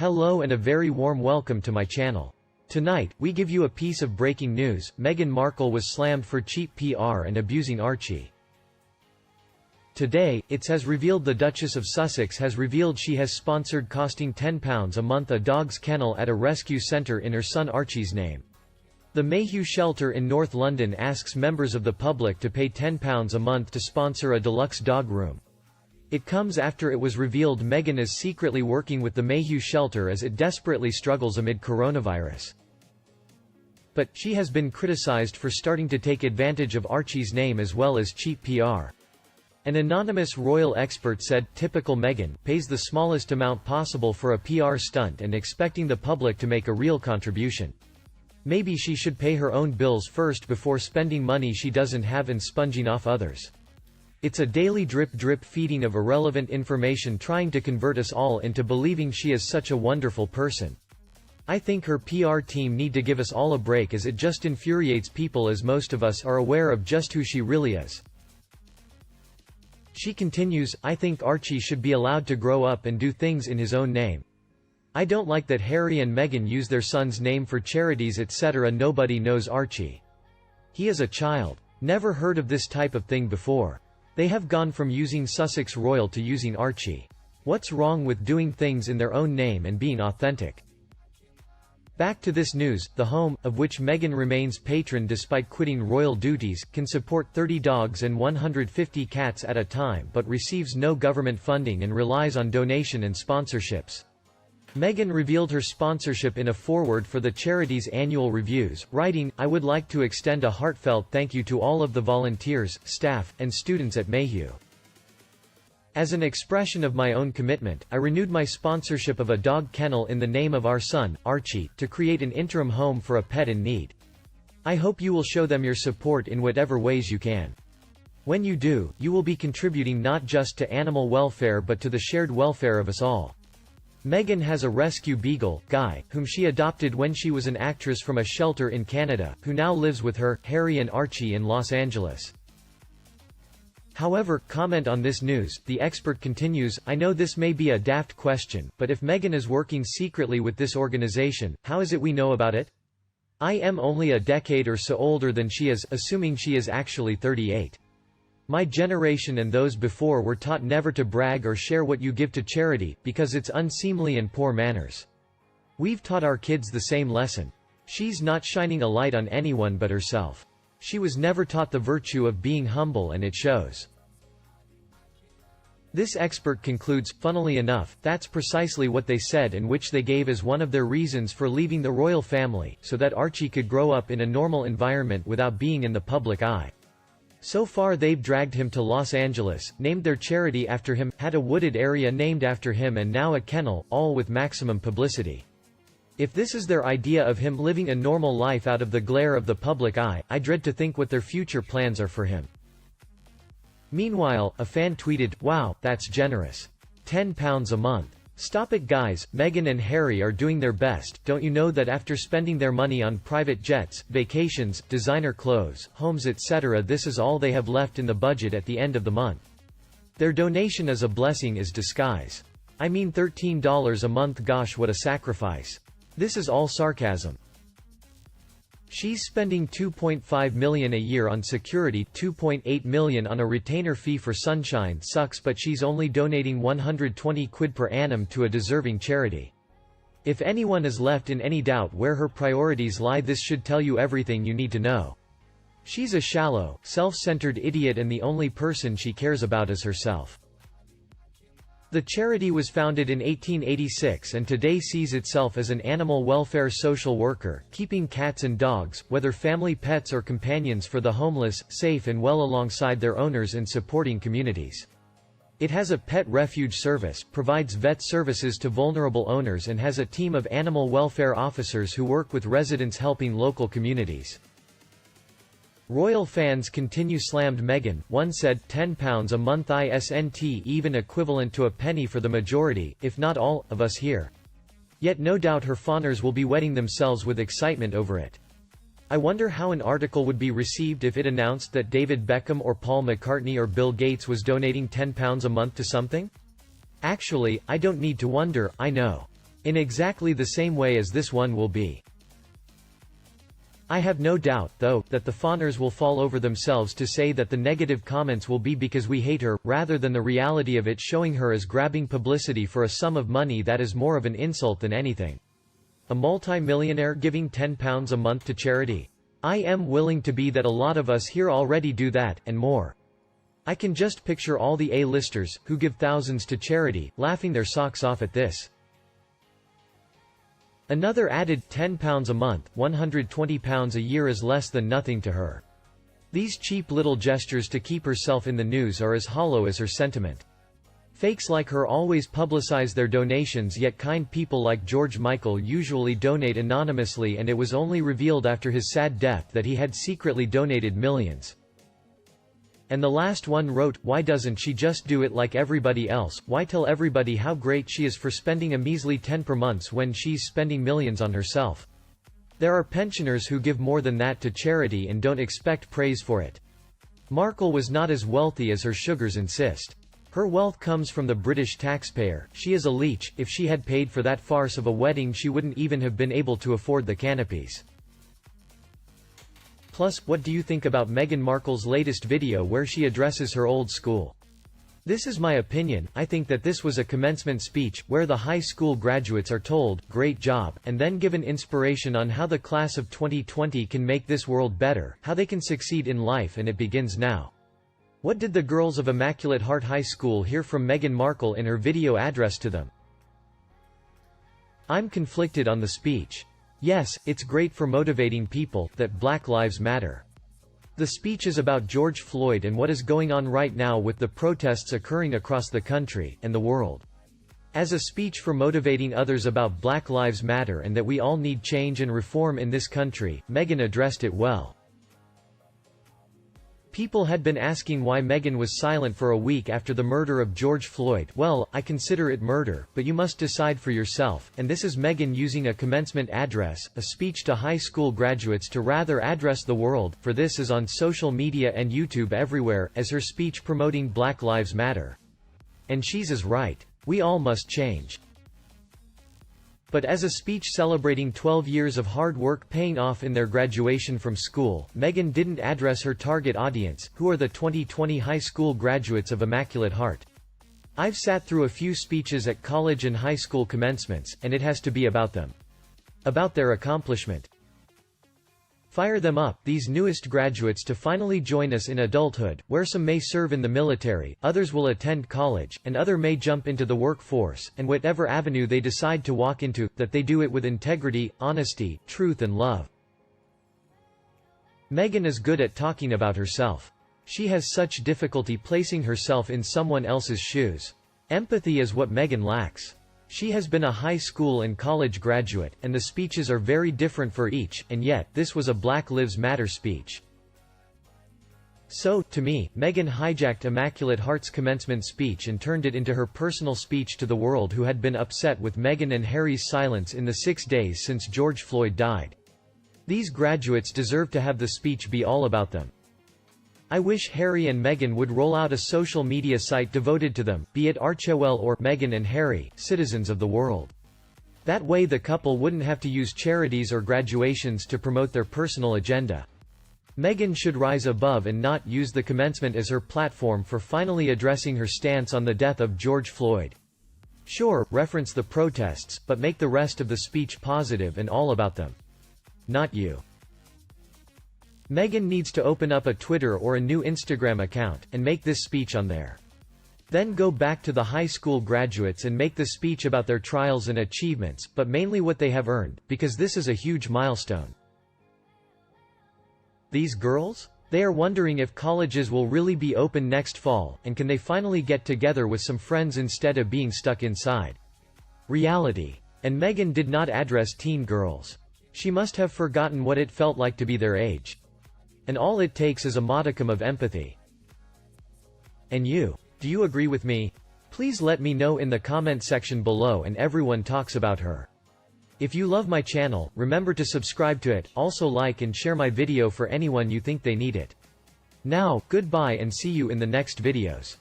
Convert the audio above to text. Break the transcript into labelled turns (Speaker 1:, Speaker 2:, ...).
Speaker 1: Hello and a very warm welcome to my channel. Tonight, we give you a piece of breaking news. Meghan Markle was slammed for cheap PR and abusing Archie. Today, it has revealed the Duchess of Sussex has revealed she has sponsored costing £10 a month a dog's kennel at a rescue centre in her son Archie's name. The Mayhew shelter in North London asks members of the public to pay £10 a month to sponsor a deluxe dog room. It comes after it was revealed Meghan is secretly working with the Mayhew shelter as it desperately struggles amid coronavirus. But, she has been criticized for starting to take advantage of Archie's name as well as cheap PR. An anonymous royal expert said, typical Meghan, pays the smallest amount possible for a PR stunt and expecting the public to make a real contribution. Maybe she should pay her own bills first before spending money she doesn't have and sponging off others. It's a daily drip feeding of irrelevant information trying to convert us all into believing she is such a wonderful person. I think her PR team need to give us all a break as it just infuriates people as most of us are aware of just who she really is. She continues, I think Archie should be allowed to grow up and do things in his own name. I don't like that Harry and Meghan use their son's name for charities etc. Nobody knows Archie. He is a child. Never heard of this type of thing before. They have gone from using Sussex Royal to using Archie. What's wrong with doing things in their own name and being authentic? Back to this news, the home, of which Meghan remains patron despite quitting royal duties, can support 30 dogs and 150 cats at a time but receives no government funding and relies on donation and sponsorships. Meghan revealed her sponsorship in a foreword for the charity's annual reviews, writing, I would like to extend a heartfelt thank you to all of the volunteers, staff, and students at Mayhew. As an expression of my own commitment, I renewed my sponsorship of a dog kennel in the name of our son, Archie, to create an interim home for a pet in need. I hope you will show them your support in whatever ways you can. When you do, you will be contributing not just to animal welfare but to the shared welfare of us all. Meghan has a rescue beagle, Guy, whom she adopted when she was an actress from a shelter in Canada, who now lives with her, Harry and Archie in Los Angeles. However, comment on this news, the expert continues, I know this may be a daft question, but if Meghan is working secretly with this organization, how is it we know about it? I am only a decade or so older than she is, assuming she is actually 38. My generation and those before were taught never to brag or share what you give to charity, because it's unseemly and poor manners. We've taught our kids the same lesson. She's not shining a light on anyone but herself. She was never taught the virtue of being humble and it shows. This expert concludes, funnily enough, that's precisely what they said and which they gave as one of their reasons for leaving the royal family, so that Archie could grow up in a normal environment without being in the public eye. So far they've dragged him to Los Angeles, named their charity after him, had a wooded area named after him and now a kennel, all with maximum publicity. If this is their idea of him living a normal life out of the glare of the public eye, I dread to think what their future plans are for him. Meanwhile, a fan tweeted, wow, that's generous. £10 a month. Stop it guys, Meghan and Harry are doing their best, don't you know that after spending their money on private jets, vacations, designer clothes, homes etc. this is all they have left in the budget at the end of the month. Their donation is a blessing in disguise. I mean $13 a month, gosh what a sacrifice. This is all sarcasm. She's spending $2.5 million a year on security, $2.8 million on a retainer fee for Sunshine sucks but she's only donating £120 per annum to a deserving charity. If anyone is left in any doubt where her priorities lie, this should tell you everything you need to know. She's a shallow, self-centered idiot and the only person she cares about is herself. The charity was founded in 1886 and today sees itself as an animal welfare social worker, keeping cats and dogs, whether family pets or companions for the homeless, safe and well alongside their owners and supporting communities. It has a pet refuge service, provides vet services to vulnerable owners and has a team of animal welfare officers who work with residents helping local communities. Royal fans continue slammed Meghan, one said, £10 a month isn't even equivalent to a penny for the majority, if not all, of us here. Yet no doubt her fawners will be wetting themselves with excitement over it. I wonder how an article would be received if it announced that David Beckham or Paul McCartney or Bill Gates was donating £10 a month to something? Actually, I don't need to wonder, I know. In exactly the same way as this one will be. I have no doubt, though, that the fawners will fall over themselves to say that the negative comments will be because we hate her, rather than the reality of it showing her as grabbing publicity for a sum of money that is more of an insult than anything. A multi-millionaire giving £10 a month to charity? I am willing to be that a lot of us here already do that, and more. I can just picture all the A-listers, who give thousands to charity, laughing their socks off at this. Another added £10 a month, £120 a year is less than nothing to her. These cheap little gestures to keep herself in the news are as hollow as her sentiment. Fakes like her always publicize their donations, yet kind people like George Michael usually donate anonymously, and it was only revealed after his sad death that he had secretly donated millions. And the last one wrote, "Why doesn't she just do it like everybody else? Why tell everybody how great she is for spending a measly 10 per month when she's spending millions on herself?" There are pensioners who give more than that to charity and don't expect praise for it. Markle was not as wealthy as her sugars insist. Her wealth comes from the British taxpayer. She is a leech. If she had paid for that farce of a wedding, she wouldn't even have been able to afford the canopies. Plus, what do you think about Meghan Markle's latest video where she addresses her old school? This is my opinion. I think that this was a commencement speech, where the high school graduates are told, "Great job," and then given inspiration on how the class of 2020 can make this world better, how they can succeed in life, and it begins now. What did the girls of Immaculate Heart High School hear from Meghan Markle in her video address to them? I'm conflicted on the speech. Yes, it's great for motivating people, that Black Lives Matter. The speech is about George Floyd and what is going on right now with the protests occurring across the country, and the world. As a speech for motivating others about Black Lives Matter and that we all need change and reform in this country, Meghan addressed it well. People had been asking why Meghan was silent for a week after the murder of George Floyd. Well, I consider it murder, but you must decide for yourself, and this is Meghan using a commencement address, a speech to high school graduates to rather address the world, for this is on social media and YouTube everywhere, as her speech promoting Black Lives Matter. And she's as right. We all must change. But as a speech celebrating 12 years of hard work paying off in their graduation from school, Meghan didn't address her target audience, who are the 2020 high school graduates of Immaculate Heart. I've sat through a few speeches at college and high school commencements, and it has to be about them. About their accomplishment. Fire them up, these newest graduates, to finally join us in adulthood, where some may serve in the military, others will attend college, and other may jump into the workforce, and whatever avenue they decide to walk into, that they do it with integrity, honesty, truth and love. Meghan is good at talking about herself. She has such difficulty placing herself in someone else's shoes. Empathy is what Meghan lacks. She has been a high school and college graduate, and the speeches are very different for each, and yet, this was a Black Lives Matter speech. So, to me, Meghan hijacked Immaculate Heart's commencement speech and turned it into her personal speech to the world who had been upset with Meghan and Harry's silence in the 6 days since George Floyd died. These graduates deserve to have the speech be all about them. I wish Harry and Meghan would roll out a social media site devoted to them, be it Archewell or Meghan and Harry, citizens of the world. That way the couple wouldn't have to use charities or graduations to promote their personal agenda. Meghan should rise above and not use the commencement as her platform for finally addressing her stance on the death of George Floyd. Sure, reference the protests, but make the rest of the speech positive and all about them. Not you. Meghan needs to open up a Twitter or a new Instagram account, and make this speech on there. Then go back to the high school graduates and make the speech about their trials and achievements, but mainly what they have earned, because this is a huge milestone. These girls? They are wondering if colleges will really be open next fall, and can they finally get together with some friends instead of being stuck inside. Reality. And Meghan did not address teen girls. She must have forgotten what it felt like to be their age. And all it takes is a modicum of empathy. And you? Do you agree with me? Please let me know in the comment section below, and everyone talks about her. If you love my channel, remember to subscribe to it, also like and share my video for anyone you think they need it. Now, goodbye and see you in the next videos.